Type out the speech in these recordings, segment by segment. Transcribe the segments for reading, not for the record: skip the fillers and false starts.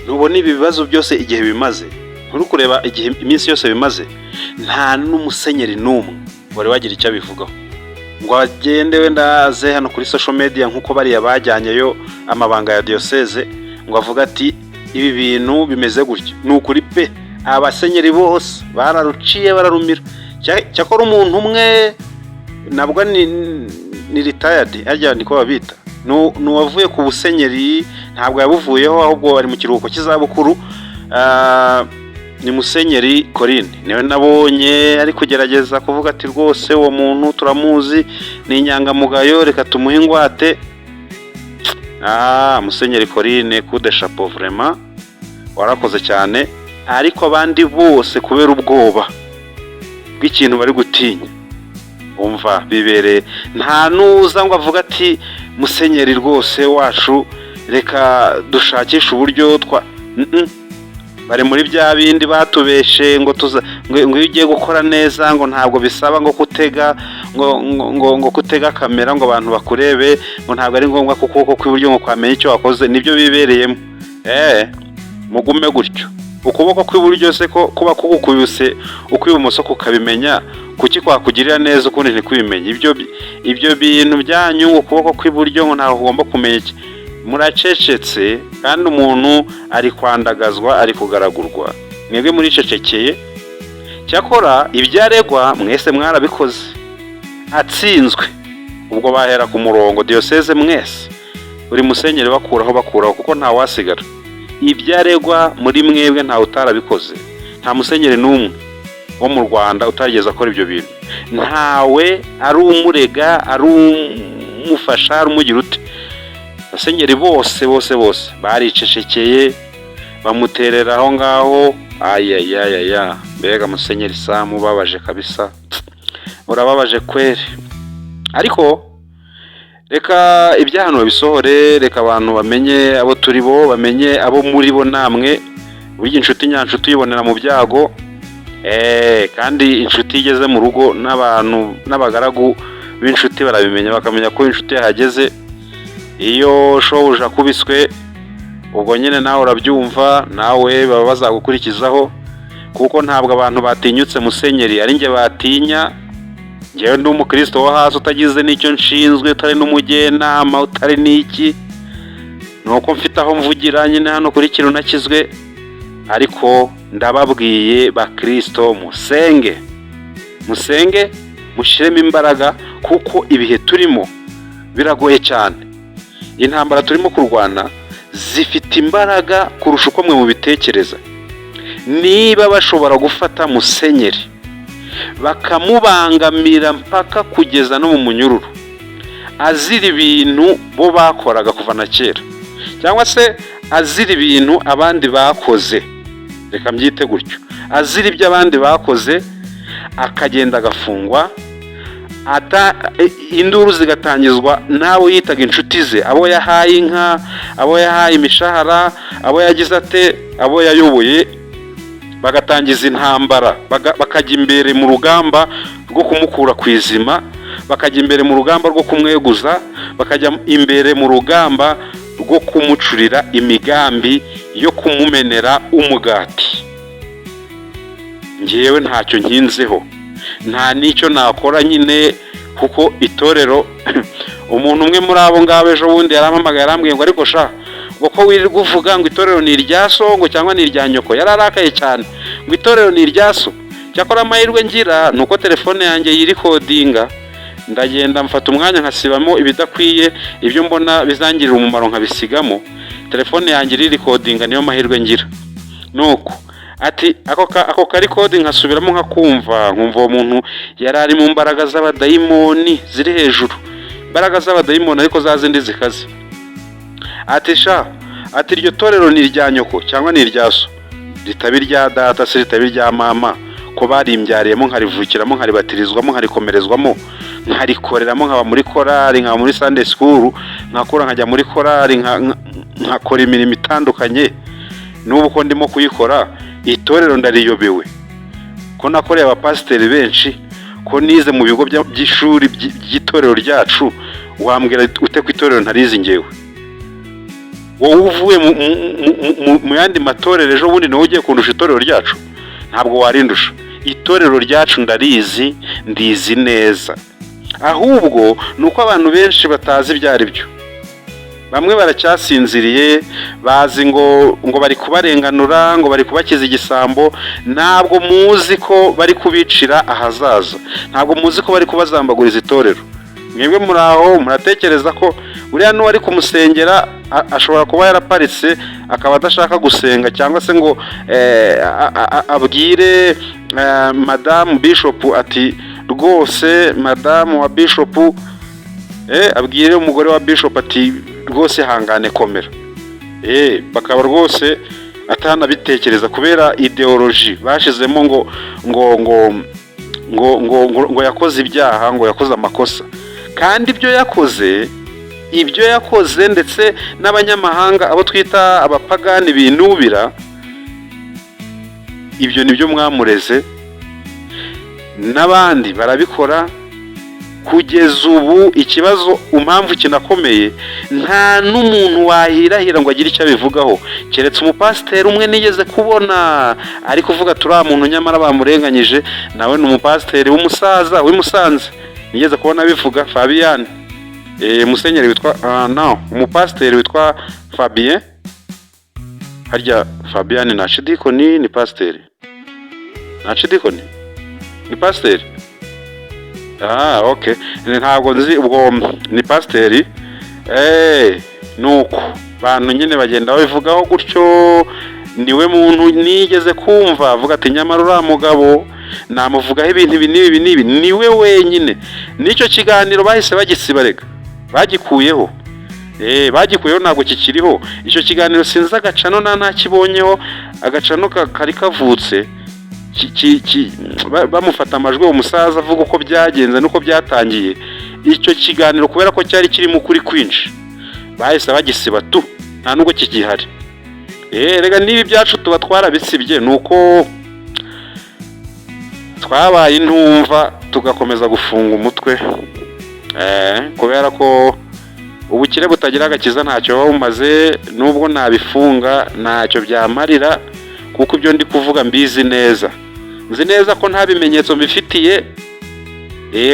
nubona ibi bibazo byose igihe bimaze, nturi kureba igihe iminsi yose bimaze, nta n'umusenyeri n'umwe wari wagira icyo abivugaho ngo agende wenda aze hano kuri social media nk'uko bariya bajyanyeyo amabanga ya diocese ngo avuga ati ibi bintu bimeze gutya. Ni ukuri pe, abasenyeri bose bararuciye bararumira. Cyakora umuntu umwe nabwo ni retired, ajya niko babita, nuwavuye ku busenyeri, ntabwo yabuvuyeho ahubwo bari mu kiruhuko cy'izabukuru. Ni Musenyeri Corinne, niwe nabonye ari kugerageza kuvuga ati rwose uwo muntu turamuzi, ni inyangamugayo, reka tumuhe ingwate. Musenyeri Corinne, coup de chapeau vraiment, warakoze cyane. Ariko abandi bose kubera ubwoba bw'ikintu bari gutinya, umva bibere, nta nuza ngo avuga ati musenyeri rwose wacu reka dushakisha uburyo bari muri bya bindi batubeshe ngo ngo ugiye gukora neza ngo ntabwo bisaba ngo kutega ngo kutega kamera ngo abantu bakurebe, ngo ntabwo ari ngombwa kuko kw'iburyo ngo kwamenye icyo wakoze. Nibyo bibereyemo. Mugume gutyo. Ukuboko kw'iburyo se ko kuba kugukubise ukw'ibumoso kukabimenya, kuki kwakugirira neza ukundi ntikwimenye? Ibyo bintu byanyu ukuboko kw'iburyo ngo ntaho ugomba kumenya iki. Muracecetse kandi umuntu ari kwandagazwa, ari kugaragurwa, mwebwe muricecekeye. Cyakora ibyaregwa mwese mwarabikoze. Atsinzwe ubwo bahera ku murongo diocese mwese, buri musenyeri bakuraho kuko nta wasigara. Ibyaregwa muri mwebwe nta utarabikoze, nta musenyeri n'umwe wo mu Rwanda utarigeze akora ibyo bintu. Ntawe ari umurega, ari umufasha, ari umugira ute. Abasenyeri bose baricecekeye, bamuterera aho ngaho. Ayayaya, mbega musenyeri Sam ubabaje kabisa, urababaje kweri. Ariko reka ibyahano babisohore, reka abantu bamenye abo turi bo, bamenye abo muri bo namwe. Burya inshuti nyanshuti uyibonera mu byago. Kandi inshuti igeze mu rugo n'abantu n'abagaragu b'inshuti barabimenya, bakamenya ko inshuti yahageze. Iyo shobuja kubiswe, ubwo nyine nawe urabyumva, nawe baba bazagukurikizaho, kuko ntabwo abantu batinyutse musenyeri ari nge batinya. Ngewe ndi umukristo wo hasi utagize n'icyo nshinzwe, utari n'umujyenama, utari n'iki, nuko mfite aho mvugira nyine hano kuri Kiru nakizwe. Ariko ndababwiye bakristo, musenge mushiremo imbaraga, kuko ibihe turimo biragoye cyane. Intambara turimo kurwana zifite imbaraga kurusha uko mwe mubitekereza. Niba bashobora gufata musenyeri bakamubangamira mpaka kugeza no mu munyururu, azira ibintu bo bakoraga kuva na kera, cyangwa se azira ibintu abandi bakoze, reka mbyite gutyo, azira ibyo abandi bakoze, akagenda agafungwa, induru zigatangizwa nawe yitaga inshuti ze, abo yahaye inka, abo yahaye imishahara, abo yagize ate, abo yayoboye, bagatangiza intambara, bakajya imbere mu rugamba rwo kumukura ku izima, bakajya imbere mu rugamba rwo kumweguza, bakajya imbere mu rugamba rwo kumucurira imigambi yo kumumenera umugati. Ngewe ntacyo nkinzeho, nta n'icyo nakora nyine, kuko itorero umuntu umwe muri abo ngabo ejo bundi yarampamagaye arambwiye ngo ariko sha ngo ko wirirwa uvuga ngo itorero ni irya so ngo cyangwa ni irya nyoko. Yararakaye cyane ngo itorero ni irya so. Cyakora amahirwe ngira nuko telefone yanjye yirikodinga, ndagenda mfata umwanya nkasibamo ibidakwiye, ibyo mbona bizangirira umumaro nkabisigamo. Telefone yanjye irikodinga, niyo mahirwe ngira. Nuko ati ako kari code nkasubiramo nkakumva, nkumva uwo muntu yarari mu mbaraga z'abadayimoni ziri hejuru, imbaraga z'abadayimoni ariko zazindi zikaze. Ati iryo torero ni irya nyoko cyangwa ni irya so, ritabi rya data se ritabi rya mama, ko barimbyariyemo nkarivukiramo, nkaribatirizwamo, nkarikomerezwamo, nkarikoreramo, nkaba muri korali, nkaba muri Sunday school, nkakura nkajya muri korali, nkakora imirimo itandukanye. N'ubu ko ndimo kuyikora, itorero ndariyobewe, ko nakoreye abapasiteri benshi, ko nize mu bigo by'ishuri by'itorero ryacu, wambwira ute ko itorero ntarizi ngewe? wowe uvuye mu yandi matorero ejo bundi nawe ugiye kundusha itorero ryacu? Ntabwo warindusha. Itorero ryacu ndarizi, ndizi neza, ahubwo ni uko abantu benshi batazi ibyo ari byo. Bamwe baracyasinziriye, bazi ngo bari kubarenganura, ngo bari kubakiza igisambo. Ntabwo muzi ko bari kubicira ahazaza, ntabwo muzi ko bari kubazambaguriza itorero. Mwebwe muraho muratekereza ko buriya n'uwari kumusengera ashobora kuba yaraparitse akaba adashaka gusenga, cyangwa se ngo abwire madamu bishop ati rwose madamu wa bishop abwire umugore wa bishop ati rwose hangane komera. Bakaba rwose atanabitekereza kubera ideology bashizemo ngo yakoze ibyaha, ngo yakoze amakosa. Kandi ibyo yakoze ndetse n'abanyamahanga abo twita abapagani binubira, ibyo nibyo mwamureze, n'abandi barabikora kugeza ubu. Ikibazo impamvu kinakomeye, nta n'umuntu wahirahira ngo agire icyo abivugaho, keretse umupasiteri umwe nigeze kubona ari kuvuga turiya muntu nyamara bamurenganyije, nawe ni umupasiteri w'umusaza w'i Musanze nigeze kubona bivuga, Fabian, musenyeri witwa umupasiteri witwa Fabien, harya Fabian na Chidikoni ni pasiteri, na Chidikoni ni pasiteri. Okay, ntabwo nzi ubwo ni pasiteri. Nuko bantu nyine bagenda babivugaho gutyo. Niwe muntu nigeze kumva avuga ati nyamara uriya mugabo namuvugaho ibintu ibi, niwe wenyine. N'icyo kiganiro bahise bagisibarega, bagikuyeho. Bagikuyeho, ntabwo kikiriho icyo kiganiro. Sinzi agacano ntakibonyeho, agacano kari kavutse bamufata amajwi umusaza avuga uko byagenze nuko byatangiye. Icyo kiganiro kubera ko cyari kirimo ukuri kwinshi, bahise bagisiba tu, nta nubwo kigihari. Rega nibi byacu tuba twarabisibye, nuko twabaye intumva tugakomeza gufunga umutwe, kubera ko ubukire butagira agakiza ntacyo baba bumaze. Nubwo nabifunga ntacyo byamarira, kuko ibyo ndi kuvuga mbizi neza. Nzi neza ko nta bimenyetso mbifitiye,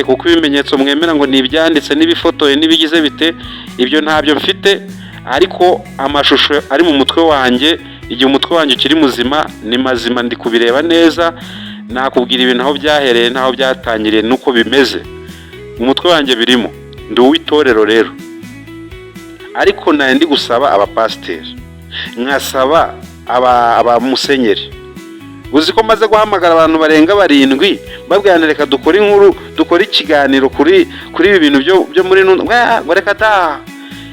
kuko ibimenyetso mwemera ngo ni ibyanditse n'ibifotoye n'ibigize bite, ibyo ntabyo mfite. Ariko amashusho ari mu mutwe wanjye, igihe umutwe wanjye ukiri muzima, ni mazima, ndi kubireba neza. Nakubwira ibintu aho byahereye n'aho byatangiriye nuko bimeze. Mu mutwe wanjye birimo. Ndi uw'itorero rero, ariko naye ndi gusaba abapasiteri, nkasaba abamusenyeri. Uzi ko maze guhamagara abantu barenga 7 babwirana reka dukora inkuru, dukora ikiganiro kuri ibi bintu byo muri ngo reka da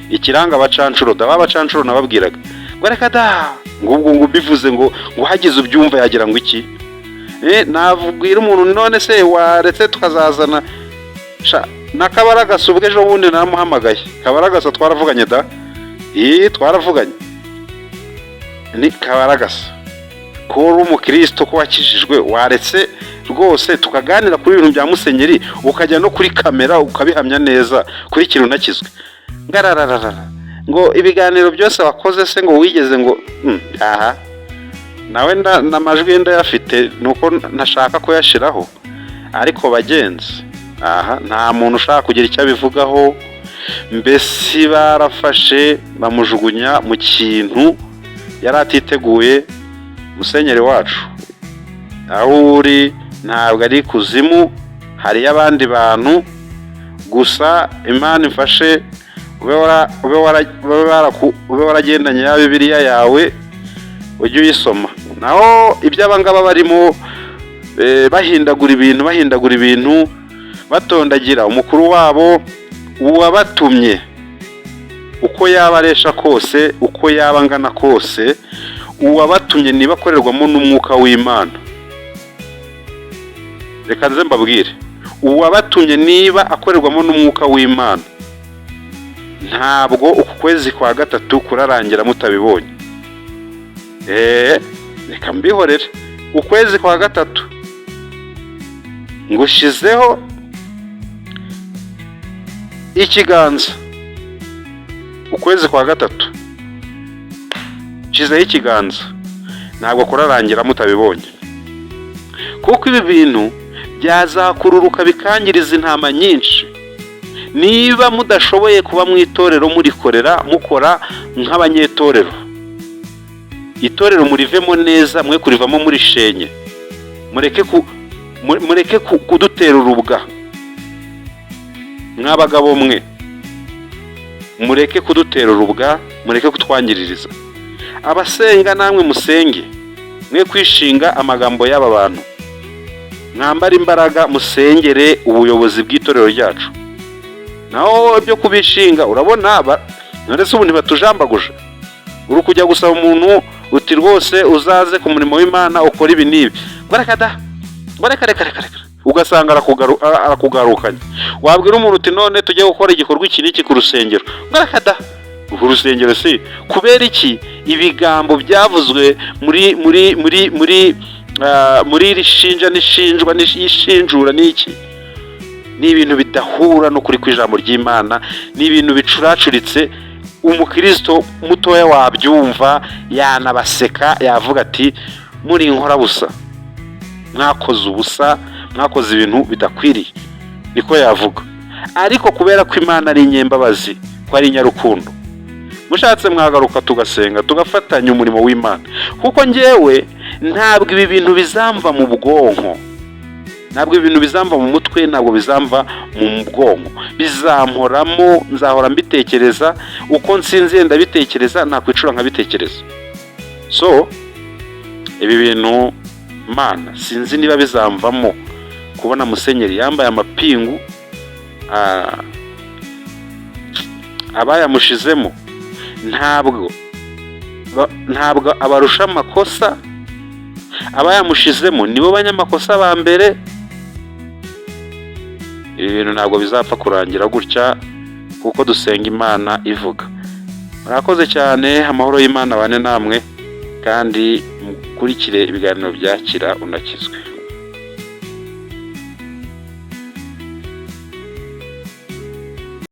ikiranga abacancuro da babacancuro nababwiraga ngo reka da ngo bivuze ngo hagize ubyumva yagira ngo iki. Navubwira umuntu none se waretse tukazazana n'akabaragasa. Ubwo ejo bundi naramuhamagaye, kabaragasa twaravuganye da, twaravuganye. Ni kabaragasa ko uri umukristo, ko wakijijwe, waretse rwose tukaganira kuri ibintu bya musenyeri, ukajya no kuri kamera ukabihamya neza kuri kintu nakizwe. Ngarararara ngo ibiganiro byose wakoze se ngo wigeze ngo nawe n'amajwi ndayafite, nuko ntashaka ko yashiraho. Ariko bagenzi, nta muntu ushaka kugira icyo abivugaho. Mbese barafashe bamujugunya mu kintu yari atiteguye. Musenyeri wacu aho uri ntabwo ari kuzimu, hari abandi bantu gusa. Imana ifashe ube waragendanye ya Bibiliya yawe, ujye uyisoma. Naho ibyo abangaba barimo bahindagura ibintu batondagira umukuru wabo uwabatumye, uko yaba aresha kose, uko yaba angana kose, uwabatumye niba akorerwamo n'umwuka w'Imana. Reka nze mbabwire, uwabatumye niba akorerwamo n'umwuka w'Imana, ntabwo uku kwezi kwa 3 kurarangira mutabibonye. Reka mbihorere, ukwezi kwa 3 ngushizeho ikiganza. Ukwezi kwa 3 nshizeho ikiganza ntabwo kurarangira mutabibonye, kuko ibi bintu byazakururuka bikangiriza intama nyinshi. Niba mudashoboye kuba mu itorero murikorera mukora nk'abanyetorero, itorero murivemo neza, mwe kurivamo muri shenye, mureke kudutera urubwa. Mw'abagabo mwe mureke kudutera urubwa, mureke kutwangiririza. Abasenga namwe musenge, mwe kwishinga amagambo y'aba bantu. Mwambara imbaraga musengere ubuyobozi bw'itorero ryacu. Naho byo kubishinga urabona none ubu ntibatujambaguje. Uri kujya gusaba umuntu uti rwose uzaze ku murimo w'Imana ukora ibi n'ibi, reka ugasanga arakugarukanye. Wabwira umuntu uti none tujye gukora igikorwa iki n'iki ku rusengero, ku rusengero si kubera iki? Ibigambo byavuzwe muri rishinja n'ishinjwa n'ishinjura n'iki, ni ibintu bidahura no kuri kw'ijambo ry'Imana, ni ibintu bicuracuritse. Umukristo mutoya wabyumva yanabaseka, yavuga ati muri inkora busa, mwakoze ubusa, mwakoze ibintu bidakwiriye, niko yavuga. Ariko kubera ko Imana ari inyembabazi, ko ari inyarukundo, mushatse mwagaruka tugasenga tugafatanya umurimo w'Imana. Kuko njyewe ntabwo ibi bintu bizamva mu bwonko, ntabwo ibintu bizamva mu mutwe, ntabwo bizamva mu bwonko, bizamporamo. Nzahora mbitekereza, uko nsinziye ndabitekereza, nakwicura nkabitekereza. So ibi bintu Mana sinzi niba bizamvamo kubona Musenyeri yambaye amapingu, abayamushizemo ntabwo abarusha amakosa, abayamushizemo nibo banyamakosa ba mbere. Ibi bintu ntabwo bizapfa kurangira gutya, kuko dusenga Imana ivuga. Murakoze cyane, amahoro y'Imana bane namwe, kandi mukurikire ibiganiro byakira unakizwe.